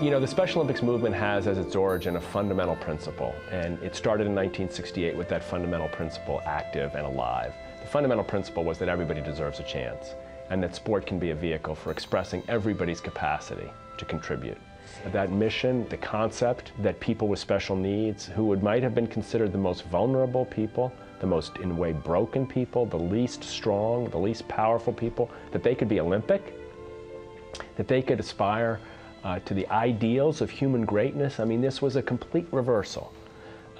You know, the Special Olympics movement has as its origin a fundamental principle, and it started in 1968 with that fundamental principle active and alive. The fundamental principle was that everybody deserves a chance, and that sport can be a vehicle for expressing everybody's capacity to contribute. That mission, the concept that people with special needs, who might have been considered the most vulnerable people, the most, in a way, broken people, the least strong, the least powerful people, that they could be Olympic, that they could aspire to the ideals of human greatness. I mean, this was a complete reversal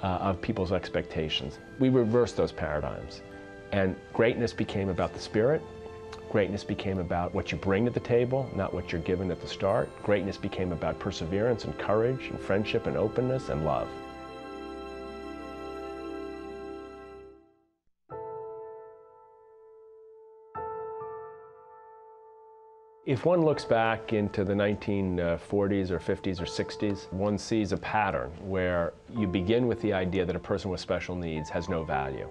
of people's expectations. We reversed those paradigms, and greatness became about the spirit. Greatness became about what you bring to the table, not what you're given at the start. Greatness became about perseverance and courage and friendship and openness and love. If one looks back into the 1940s or 50s or 60s, one sees a pattern where you begin with the idea that a person with special needs has no value,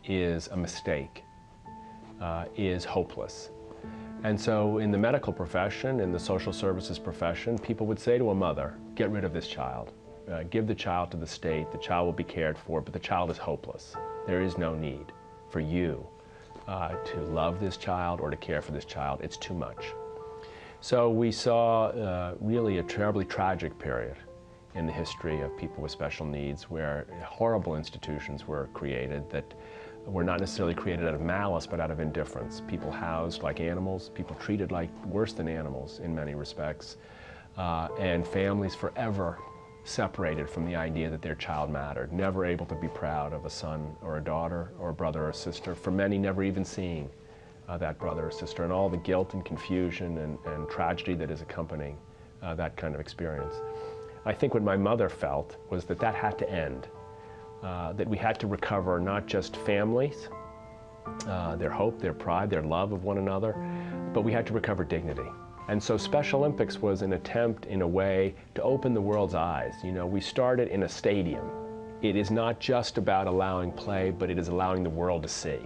is a mistake, is hopeless. And so in the medical profession, in the social services profession, people would say to a mother, get rid of this child. Give the child to the state, the child will be cared for, but the child is hopeless. There is no need for you to love this child or to care for this child. It's too much. So we saw really a terribly tragic period in the history of people with special needs, where horrible institutions were created that were not necessarily created out of malice, but out of indifference. People housed like animals, people treated like worse than animals in many respects, and families forever separated from the idea that their child mattered, never able to be proud of a son or a daughter or a brother or a sister, for many never even seeing that brother or sister, and all the guilt and confusion and tragedy that is accompanying that kind of experience. I think what my mother felt was that that had to end, that we had to recover not just families, their hope, their pride, their love of one another, but we had to recover dignity. And so Special Olympics was an attempt, in a way, to open the world's eyes. You know, we started in a stadium. It is not just about allowing play, but it is allowing the world to see.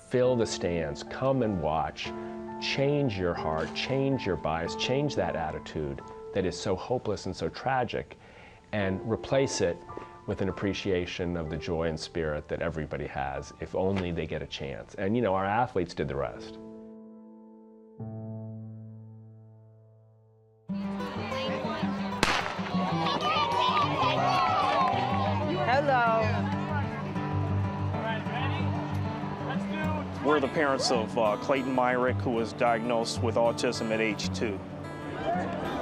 Fill the stands, come and watch, change your heart, change your bias, change that attitude that is so hopeless and so tragic, and replace it with an appreciation of the joy and spirit that everybody has, if only they get a chance. And you know, our athletes did the rest. Hello. We're the parents of Clayton Myrick, who was diagnosed with autism at age 2.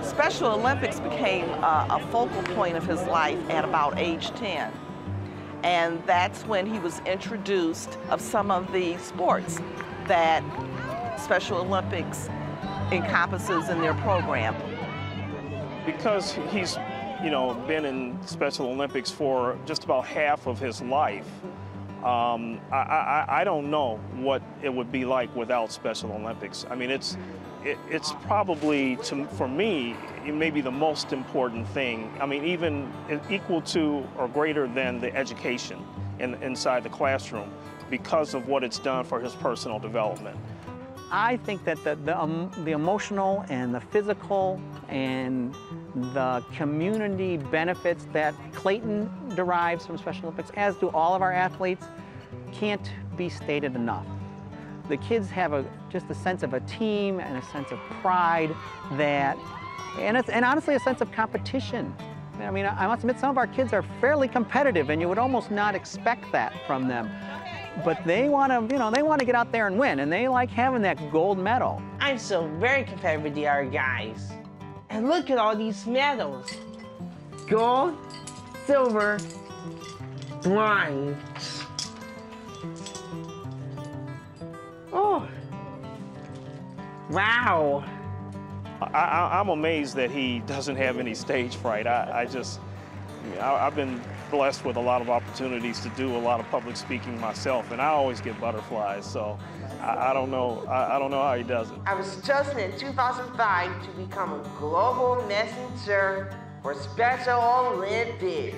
Special Olympics became a focal point of his life at about age 10. And that's when he was introduced of some of the sports that Special Olympics encompasses in their program. Because he's, you know, been in Special Olympics for just about half of his life, I don't know what it would be like without Special Olympics. I mean, it's probably, for me, maybe the most important thing. I mean, even equal to or greater than the education inside the classroom, because of what it's done for his personal development. I think that the emotional and the physical and the community benefits that Clayton derives from Special Olympics, as do all of our athletes, can't be stated enough. The kids have just a sense of a team and a sense of pride and honestly a sense of competition. I mean, I must admit, some of our kids are fairly competitive, and you would almost not expect that from them. But they want to, you know, they want to get out there and win, and they like having that gold medal. I'm so very competitive with the other guys. And look at all these medals. Gold, silver, bronze. Oh, wow. I'm amazed that he doesn't have any stage fright. I've been blessed with a lot of opportunities to do a lot of public speaking myself, and I always get butterflies, so I don't know how he does it. I was chosen in 2005 to become a global messenger for Special Olympics.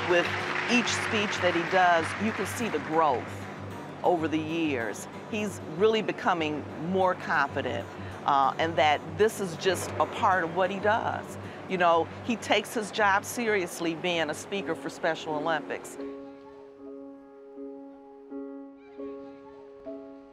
With each speech that he does, you can see the growth over the years. He's really becoming more confident, and that this is just a part of what he does. You know, he takes his job seriously being a speaker for Special Olympics.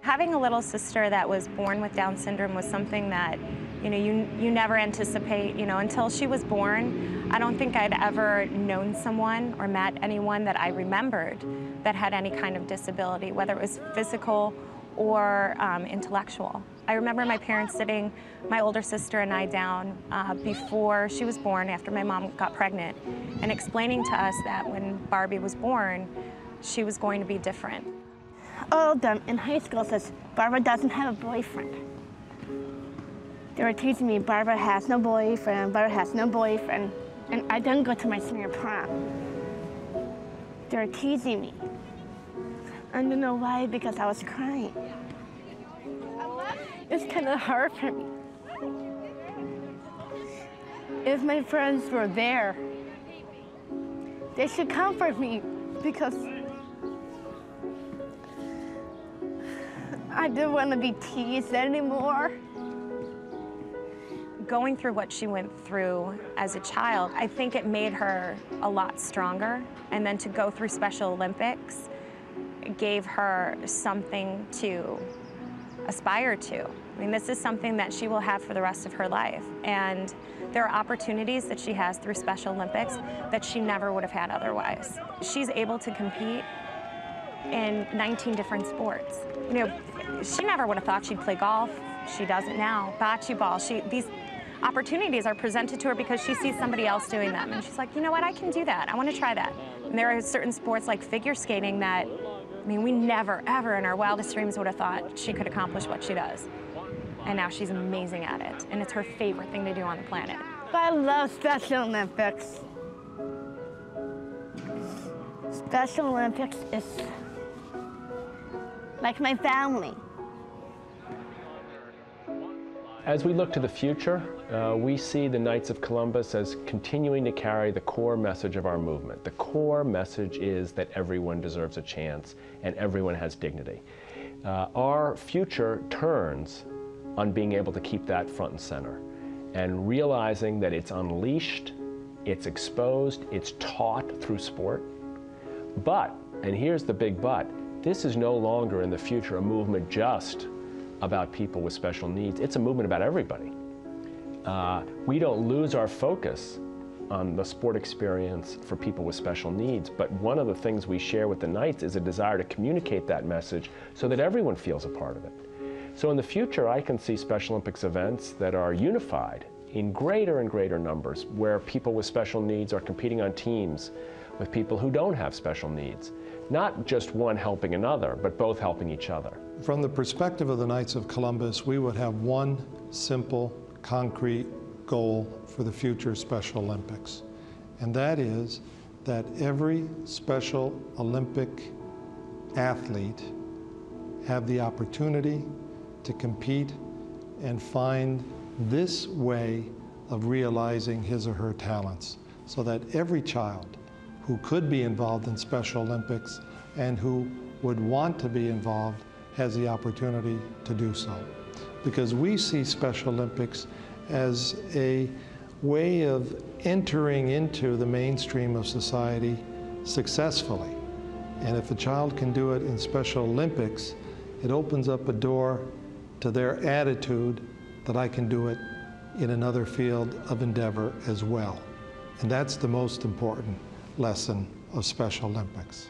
Having a little sister that was born with Down syndrome was something that, you know, you never anticipate, you know, until she was born. I don't think I'd ever known someone or met anyone that I remembered that had any kind of disability, whether it was physical or intellectual. I remember my parents sitting my older sister and I down before she was born, after my mom got pregnant, and explaining to us that when Barbie was born, she was going to be different. All of them in high school says, Barbara doesn't have a boyfriend. They were teaching me, Barbara has no boyfriend, Barbara has no boyfriend, and I didn't go to my senior prom. They were teasing me. I don't know why, because I was crying. It's kind of hard for me. If my friends were there, they should comfort me, because I didn't want to be teased anymore. Going through what she went through as a child, I think it made her a lot stronger. And then to go through Special Olympics gave her something to aspire to. I mean, this is something that she will have for the rest of her life. And there are opportunities that she has through Special Olympics that she never would have had otherwise. She's able to compete in 19 different sports. You know, she never would have thought she'd play golf. She does it now. Bocce ball. These opportunities are presented to her because she sees somebody else doing them. And she's like, you know what, I can do that. I want to try that. And there are certain sports like figure skating that, I mean, we never, ever in our wildest dreams would have thought she could accomplish what she does. And now she's amazing at it. And it's her favorite thing to do on the planet. I love Special Olympics. Special Olympics is like my family. As we look to the future, we see the Knights of Columbus as continuing to carry the core message of our movement. The core message is that everyone deserves a chance and everyone has dignity. Our future turns on being able to keep that front and center and realizing that it's unleashed, it's exposed, it's taught through sport. But, and here's the big but, this is no longer in the future a movement just about people with special needs. It's a movement about everybody. We don't lose our focus on the sport experience for people with special needs, but one of the things we share with the Knights is a desire to communicate that message so that everyone feels a part of it. So in the future, I can see Special Olympics events that are unified in greater and greater numbers, where people with special needs are competing on teams with people who don't have special needs. Not just one helping another, but both helping each other. From the perspective of the Knights of Columbus, we would have one simple, concrete goal for the future Special Olympics. And that is that every Special Olympic athlete have the opportunity to compete and find this way of realizing his or her talents, so that every child who could be involved in Special Olympics and who would want to be involved has the opportunity to do so. Because we see Special Olympics as a way of entering into the mainstream of society successfully. And if a child can do it in Special Olympics, it opens up a door to their attitude that I can do it in another field of endeavor as well. And that's the most important lesson of Special Olympics.